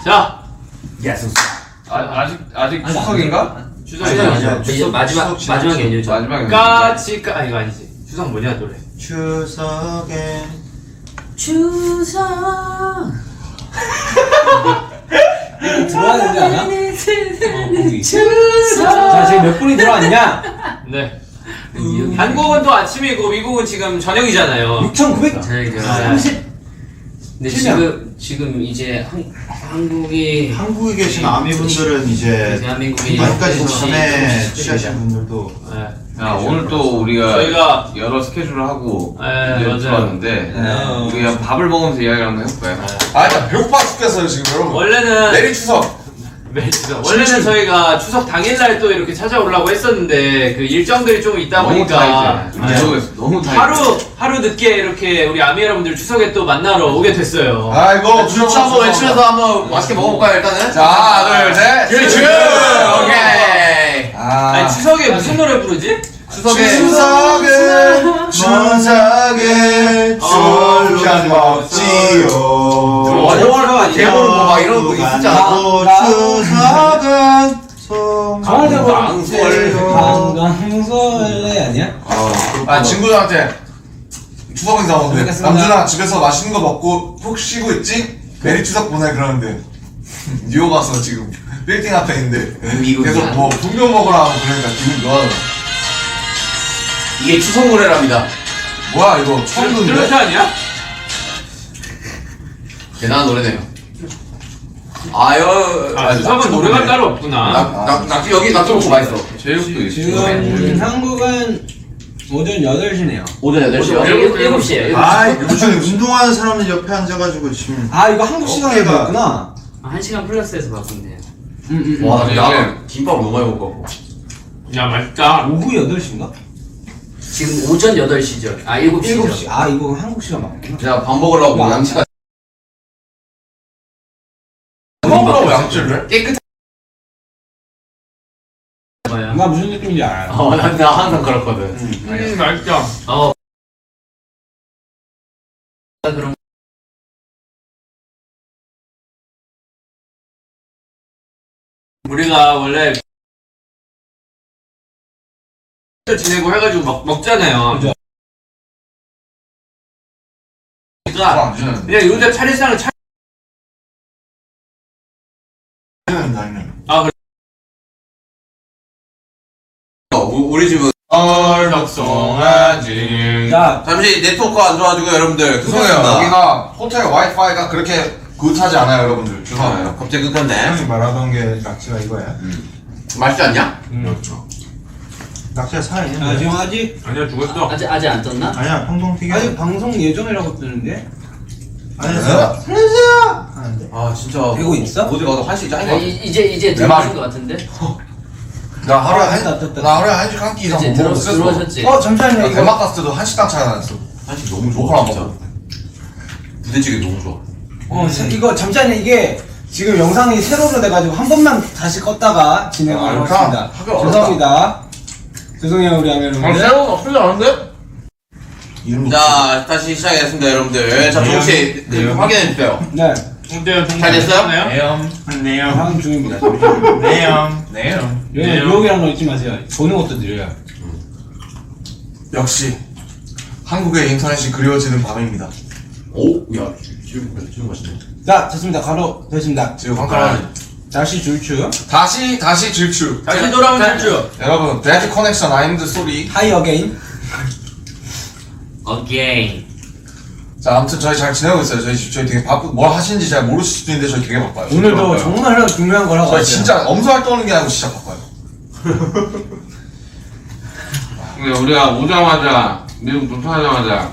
자, 예스. 아직 추석인가? 추석이죠. 이제 마지막 연휴죠. 마지막 연휴. 이거 아니지. 추석 뭐냐 노래? 추석에 추석 들어와야 되지 않아? 추석 자 지금 몇 분이 들어왔냐? 네. 한국은 또 아침이고 미국은 지금 저녁이잖아요. 6,930 근데 실명. 지금 이제 한국이 한국에 계신 아미분들은 이제 대한민국이 아직까지 7시, 전에 7시 취하신 분들도 네. 야, 오늘 또 우리가 저희가 여러 스케줄을 하고 네, 이제 맞아요. 들어왔는데 우리 그냥 밥을 먹으면서 이야기를 한번 해볼까요? 아, 일단 배고파 죽겠어요 지금 여러분. 원래는 내일 추석. 원래는 저희가 추석 당일날 또 이렇게 찾아오려고 했었는데 그 일정들이 좀 있다 너무 보니까 타이트해. 너무 타이트해. 하루 늦게 이렇게 우리 아미 여러분들 추석에 또 만나러 오게 됐어요. 아이고 주차 한번 외치면서 한번 맛있게 먹어볼까요 일단은? 자, 하나, 둘, 셋. 그렇지. 오케이. 아니 추석에 무슨 노래 부르지? 추석에 추석은 술잔 먹지요. 대본 뭐 이런 거 있지 않아? 추석은 강강설레 아니야? 아, 친구들한테 추석 인사 오는데 알겠습니다. 남준아 집에서 맛있는 거 먹고 푹 쉬고 있지? 메리 추석 보내 그러는데 뉴욕 가서 지금 빌딩 앞에 있는데 미국이야. 계속 뭐 분명 먹으라 하고 그러니까 기분 좋아하더라. 이게 추석 노래랍니다. 뭐야 이거 처음 트로트 듣는데? 아니야? 대단한 노래네요. 아유, 추석은 노래가 따로 없구나. 낙지 여기 낙지 먹고 맛있어. 제육도 있어. 지금 한국은 오전 8시네요. 오전 8시요? 7시에요. 아, 요즘 운동하는 사람들 옆에 앉아가지고 지금 아 이거 한국 시간에 어깨가- 봤구나. 1시간 플러스해서 바꾼대요. 와, 아, 나 김밥 너무 많이 먹고. 야 맛있다. 오후 8시인가? 지금 오전 8시죠. 아 7시죠. 7시. 아 이거 한국 시간 맞구나. 제가 밥 먹으려고 양치가 먹으라고 양치를 해? 깨끗. 뭐야? 나 무슨 느낌인지 알아요. 나 항상 그렇거든. 맛있다. 그럼 우리가 원래 지내고 해가지고 먹잖아요. 그죠. 그러니까 안 주는 그냥 요새 차례상을 우리 집은 얼덕송하지. 자 잠시 네트워크 안 좋아가지고 여러분들 죄송해요. 여기가 호텔 와이파이가 그렇게 굿하지 않아요, 여러분들. 죄송해요. 갑자기 끊겼네. 형이 말하던 게 낙지가 이거야. 맛있지 않냐? 그렇죠. 낙지가 살아있는데. 아, 지금 아직 아니야 죽었어. 아직 안 떴나? 아니야, 펑동 튀겨. 아직 방송 예정이라고 뜨는데 아니, 살려주세요! 하는데. 아 진짜 되고 있어? 어디 가도 한식 짱인 거 같아. 이제 들어오신 것 같은데? 나 하루에 떴다. 나 하루에 한식 한 끼 이상 이제 못 먹었어. 들어오셨지? 잠시만요. 나 대만 갔을 때도 한식당 찾아다녔어. 한식 너무 뭐 좋아 하나 진짜. 먹어. 부대찌개 너무 좋아. 이거 잠시만요. 이게 지금 영상이 세로로 돼가지고 한 번만 다시 껐다가 진행을 아, 하겠습니다. 하기 어렵다. 죄송합니다. 죄송해요 우리 아메 여러분들. 새로운 없지 않은데? 이름 자 다시 시작하겠습니다 여러분들. 자 조금씩 확인해 주세요. 네, 근데 잘 됐어요? 네요. 하는 중입니다. 네요. 여기 유혹이란 거 잊지 마세요. 보는 것도 느려요. 역시 한국의 인터넷이 그리워지는 밤입니다. 오, 야 지금 맛있네. 자, 됐습니다. 가로 됐습니다. 지금 한가하지. 다시 줄추. 다시 질주. 다시 돌아온 질주. 여러분, 배트 커넥션 아임드 소리. 하이 어게인. 어게인. 자, 아무튼 저희 잘 지내고 있어요. 저희 되게 뭘 하시는지 잘 모르실 수도 있는데 저희 되게 바빠요. 오늘도 정말 중요한 걸 하고 저희 왔어요. 진짜 엄두할 떠는 게 아니고 진짜 바빠요. 근데 우리가 오자마자 미국 도착하자마자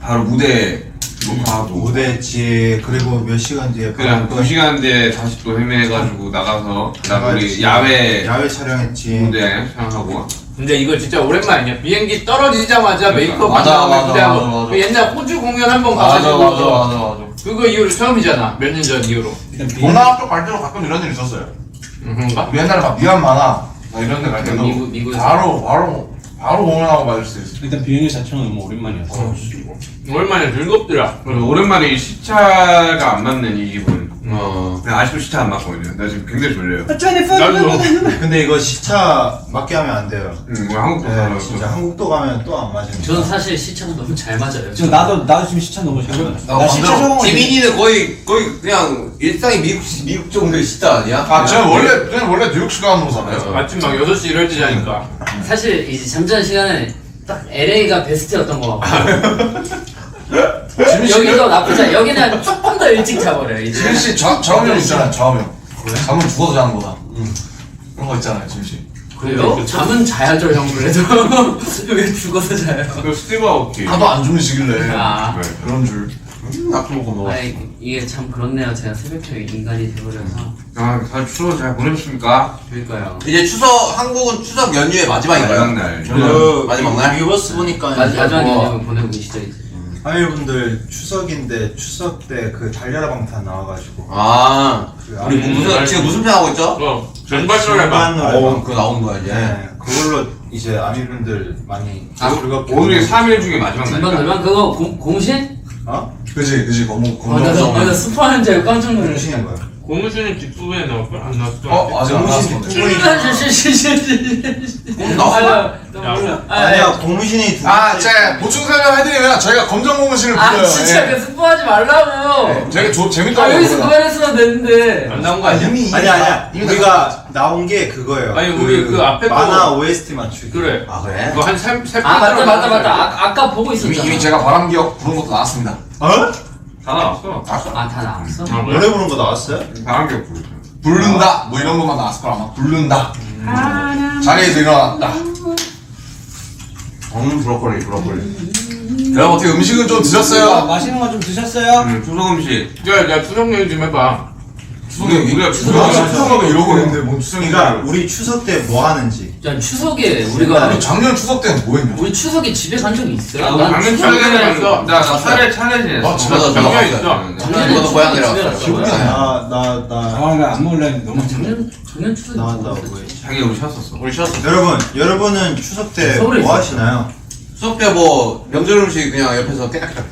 바로 무대 녹화하고 무대지, 그리고 몇 시간 뒤에 그냥 2시간 뒤에 다시 또 헤매가지고 나가서 그다음 우리 야외 촬영했지. 무대 촬영하고 근데 이거 진짜 오랜만이야. 비행기 떨어지자마자 메이크업 맞아, 하고 기대하고. 맞아. 그 옛날 호주 공연 한 번 맞아. 가가지고 그거 이후로 처음이잖아. 몇 년 전 이후로. 동남아 쪽 갈 때도 가끔 이런 일 있었어요. 그런가? 우리 옛날에 막 미얀마나 막 이런 데 갈 때도 미국에서. 바로 공연하고 맞을 수 있어. 일단 비행기 자체는 너무 오랜만이었어. 오랜만에 즐겁더라. 그리고 오랜만에 이 시차가 안 맞는 이 기분. 근데 아직도 시차 안 맞거든요. 나 지금 굉장히 졸려요. 근데 이거 시차 맞게 하면 안 돼요. 뭐 한국도 네, 가면 진짜 한국도 가면 또 안 맞으니까. 저는 사실 시차가 너무 잘 맞아요. 지금 나도 지금 시차 너무 잘 맞아. 나 시차 반대로. 적응. 지민이는 거의 그냥 일상이 미국 정도의 시차 아니야? 아, 저는 원래 뉴욕 시간으로 살아요. 아침 막 6시 이럴 때 자니까. 사실 이제 잠자는 시간은 딱 LA가 베스트였던 것 같고 여기도 나쁘지 않아. 여기는 조금 더 일찍 자버려요. 이제. 지민 씨 좌우명 있잖아요. 좌우명. 잠은 죽어서 자는 거다. 그런 거 있잖아요, 지민 씨. 그래요? 잠은 자야죠 형 그래도. 왜 죽어서 자요? 그 스티브 아오키. 하도 안 주무시길래 아. 네. 그런 줄. 나쁜 먹고 먹어. 아니 이게 참 그렇네요. 제가 새벽형 인간이 돼버려서. 다들 추석 잘 보내셨습니까? 그러니까요. 이제 한국은 추석 연휴의 마지막인가요? 마지막 날. 마지막 날? 유버스 보니까 마지막에 뭐 보내고 계시죠 이제. 아이분들 추석인데 추석 때 그 달려라 방탄 나와가지고 아, 그 우리 지금 무슨 편 하고 있죠? 전발전을 막. 노래방 그거 나오는 거야 이제. 네, 그걸로 이제 아미분들 많이 즐겁게 오늘이 3일 중에 마지막 중반 날이니까. 놀면 그거 공신? 어? 그지 맞아 스포하는 줄 알고 깜짝 놀랐어. 공신인 거야. 고무신은 뒷부분에 나올 걸? 안 나왔어? 아직 안 나왔어. 아니야 고무신이 두 아, 번째 제가 보충 설명해드리면 저희가 검정 고무신을 아 불러요. 진짜 그 스포하지 말라고. 되게 재밌다고. 여기서 그거 했으면 됐는데. 안 나온 거 아니야? 아니야 우리가 나온 게 그거예요. 아니, 우리 그 앞에 거- 만화 OST 맞추기. 그래. 아 그래? 그거 한 3, 아 맞다. 아까 보고 있었잖아. 이미 제가 바람기억 부른 것도 나왔습니다. 어? 다 나왔어. 아 다 나왔어? 노래 부른 거 나왔어요? 바람격 부르죠. 부른다 뭐 이런 것만 나왔을 거라 아마. 부른다. 자리에서 일어났다. 브로콜리. 여러분 어떻게 음식은 좀 드셨어요? 맛있는 거 좀 드셨어요? 추석 음식. 야, 추석 얘기 좀 해봐. 우리가 추석하고 이러고 있는데 뭔 그러니까 추석이야? 우리 추석 때 뭐 하는지. 야 추석에 우리가 아니 작년 추석 때는 뭐 했냐? 우리 추석에 집에 간 적이 있어요? 난 난 작년 추석에 추석에는 있어. 나 차례 지냈어. 집에서 작년에 있어. 작년에 이거도 고향이라고 집에 했어요. 기억이 안 나. 나 안 먹으려 했는데 너무 작년 추석에 나왔다고 뭐 했지. 자기 우리 쉬었었어. 우리 쉬었어. 여러분은 추석 때 서울에 뭐 있어요. 하시나요? 수업 때 뭐 명절 음식 그냥 옆에서 깨딱깨딱.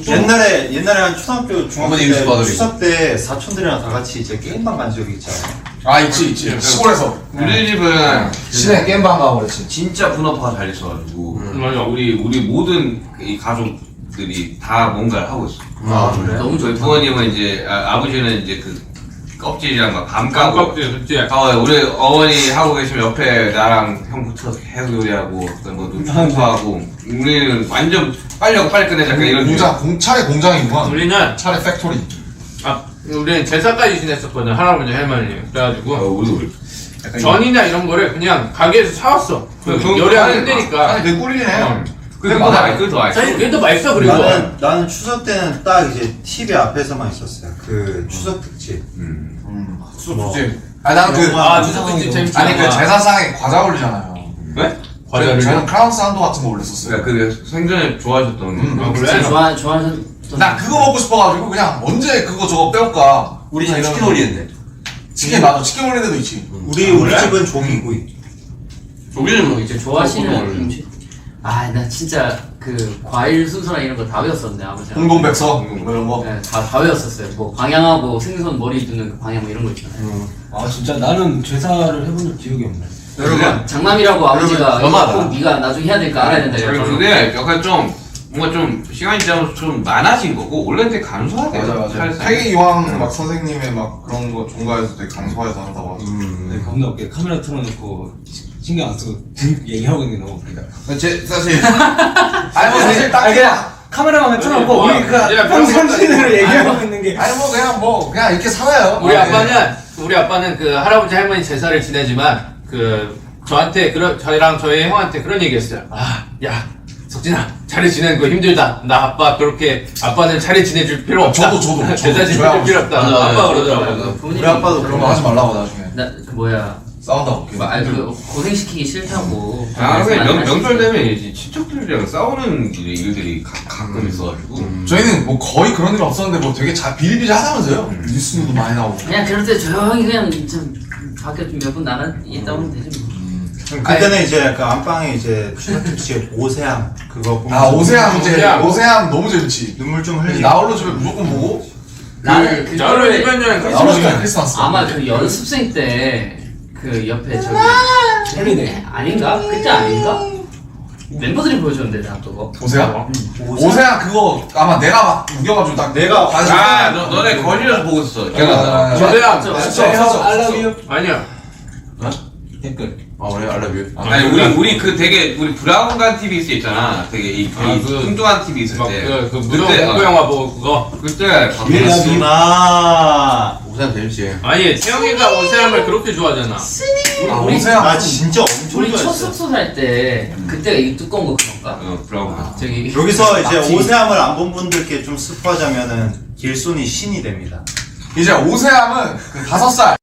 옛날에 한 초등학교 중학교 어머니 때 음식 받으리고. 추석 때 사촌들이랑 다 같이 이제 게임방 간 적이 있잖아. 아 있지 시골에서. 우리 집은 시내 게임방 가고 그랬지. 진짜 분업화가 잘 있어가지고 맞아. 우리 모든 이 가족들이 다 뭔가를 하고 있어. 아 그래? 너무 저희 좋다. 부모님은 이제 아버지는 이제 그 껍질이랑 막 밤 까고. 깜깜지, 그치? 우리 어머니 하고 계시면 옆에 나랑 형 붙어서 계속 요리하고 뭐 청소하고 우리는 완전 빨리 하고 빨리 끝내자 약간 이런 차례 공장이구만. 우리는, 차례 팩토리. 우리는 제사까지 지냈었거든, 할아버지, 할머니. 그래가지고, 우리 전이나 이런 거를 그냥 가게에서 사왔어. 요리하기 힘드니까. 아니 내 꿀이네. 그게 더 맛있어. 그게 더 맛있어. 사실 그게 더 맛있어, 그리고. 나는 추석 때는 딱 이제 TV 앞에서만 있었어요. 그 추석 특집. 수수지. 아니 나는 그 추석 특집 재밌지. 아니 그 제사상에 과자 올리잖아요. 왜? 과자를. 저는 크라운 산도 같은 거 올렸었어요. 그러니까 그 생전에 좋아하셨던 아, 그래? 진짜 좋아하셨던. 나 그거 먹고 싶어가지고 그냥 언제 그거 저거 빼올까. 우리 집 치킨 올리는데. 치킨 맞아. 치킨 올리는 데도 있지. 우리 집은 종이구이. 우리는 뭐 이제 좋아하시는 음식. 아 나 진짜 그 과일 순서나 이런 거 다 외웠었네 아버지랑. 홍동백서 뭐 이런 거. 네, 다 외웠었어요. 뭐 방향하고 생선 머리 두는 그 방향 뭐 이런 거 있잖아요. 아 진짜 나는 제사를 해본 적 기억이 없네. 여러분 장남이라고 아버지가 너무하다. 꼭 네가 나중에 해야 될 거 알아야 된다. 그리고 이러고. 그게 약간 좀 뭔가 좀 시간이 지나면서 좀 많아진 거고 원래는 되게 간소하게 태기 이황 막 선생님의 막 그런 거 종가에서 되게 간소해서 한다고 하고. 네, 겁나 웃겨. 카메라 틀어놓고 신경 안 쓰고 얘기하고 있는 게 너무 웃기다. 사실 아니 뭐 사실 딱 그냥 카메라만 틀어놓고 뭐야. 우리 그 야, 평상시대로 얘기하고 있는 게. 아니 그냥 이렇게 살아요. 우리 아빠는 그 할아버지 할머니 제사를 지내지만 저희랑 저희 형한테 그런 얘기했어요. 야 석진아 차례 지내는 거 힘들다. 나 아빠 그렇게 아빠는 차례 지내줄 필요 없다. 저도. 제사 지내줄 필요 없다. 맞아, 아빠 맞아. 그러더라고. 부모님이 우리 아빠도 그런 거 하지 말라고 나중에. 나그 뭐야. 싸운다고. 그 고생시키기 싫다고. 명절 되면 이제 친척들이랑 싸우는 일들이 가끔 있어가지고 저희는 뭐 거의 그런 일 없었는데 뭐 되게 비일비재하다면서요. 뉴스도 많이 나오고. 그냥 그럴 때 조용히 그냥 좀 밖에 좀 몇 분 나가 있다 오면 되지 뭐. 그때는 이제 그 안방에 이제 추석 특집 오세암 그거 보면 아 오세암 이제 오세암. 오세암 너무 재밌지. 눈물 좀 흘리고. 나홀로 집에 무조건 보고 나는 그 저를 그거를 1년 전에 크리스마스 크리스마스. 아마 그 연습생 때 그 옆에 저기 홀리데이. 아닌가? 그때 아닌가? 멤버들이 보여줬는데 나 그거. 오세야? 오세야 그거 아마 내가 막 우겨가지고 딱 내가 아, 너네 거실에서 보고 있었어. 기억난다. 저야 I love you. 아니야. 댓글. 아 그래 알라뷰. 아니 우리 그 되게 우리 브라운관 TV 있을 때 있잖아. 되게 이 뚱뚱한 TV 있을 때. 그 무료 그때, 공포 영화 보고 그거. 그때 예수나. 오세야 재밌지. 아니 태영이가 오세암을 그렇게 좋아하잖아. 오세야 나 진짜 엄청 우리 첫 좋아했어. 숙소 살 때 그때가 이 두꺼운 거 그런가? 브라운관. 저기 여기서 이제 오세암을 안 본 분들께 좀 스포하자면은 길손이 신이 됩니다. 이제 오세암은 그 5살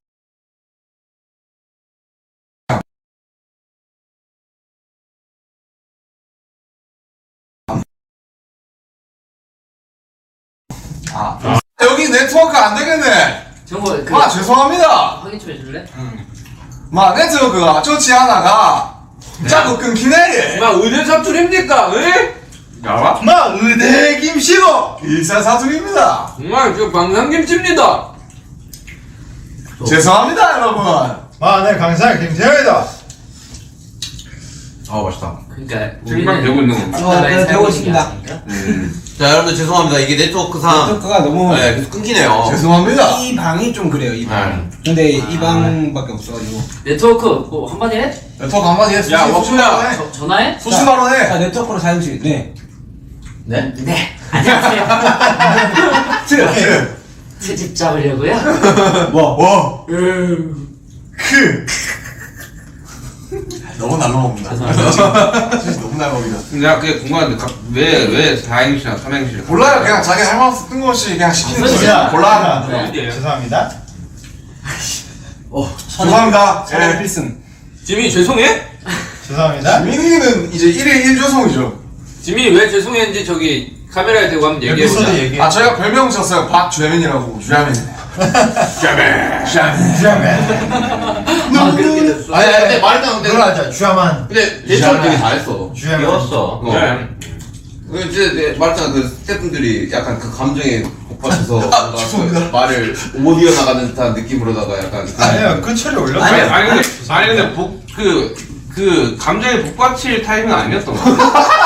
여기 네트워크 안 되겠네. 정보 그 아 죄송합니다. 확인 좀 해줄래? 마 네트워크가 좋지 않아가 자꾸 끊기네. 막 의대 사투리입니까? 에? 알아? 마 의대 김씨고. 일사사투리입니다. 정말 저 광산김치입니다. 죄송합니다 여러분. 네 강사 김태형이다. 아 맛있다. 그러니까 생방 되고 있는 거. 네, 되고 있습니다. 자 여러분들 죄송합니다. 이게 네트워크상 댓글가 너무 네, 계속 끊기네요. 죄송합니다. 이 방이 좀 그래요. 이 방. 근데 이 방밖에 없어가지고. 네트워크 뭐 한마디 해? 네트워크 한마디 해. 야, 워프야. 전화해? 수신바로 해. 자 네트워크로 사연지. 네. 네. 네. 안녕하세요. 트집 잡으려고요? 뭐? 너무 날로 먹는다. 진짜 너무 날로 먹는다. 내가 그게 궁금한데 왜 4행시나 3행시? 몰라요. 그냥 자기 할 말 없어 뜬금없이 그냥 시키는 거지. 그냥 골라. 네. 죄송합니다. 죄송합니다. 선의 예. 필승. 지민이 죄송해? 죄송합니다. 민이는 이제 1일 1조성이죠. 지민이 왜 죄송했는지 저기 카메라에 대고 한번 얘기해보자. 여기서도 얘기해. 아 저희가 별명 지었어요. 박주현이라고. 주야민. 아 그렇게 됐어. 아니 근데 말했잖아. 근데 놀라자 주야만. 근데 대처를 되게 잘했어. 주야만. 귀여웠어. 네. 이제 말했잖아. 그 스태프분들이 약간 그 감정에 복받쳐서 뭔가 죄송합니다. 그 말을 못 이어나가는 듯한 느낌으로다가 약간 아니요 그 철이 올렸어요. 아니 근데 그 감정에 복받칠 타이밍 아니었던 거 같아.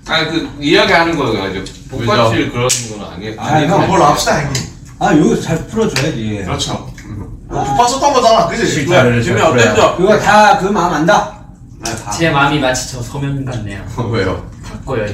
아니 그 이야기하는 거가지고 복받칠 그런 건 아니었어. 아니, 그럼 뭘 합시다 형님. 아 여기서 잘 풀어줘야지. 그렇죠. 북파 썼던 거잖아. 그지? 지민이 어땠어? 그거 다 그 마음 안다. 제 마음이 마치 저 소면 같네요. 왜요? 바꿔요.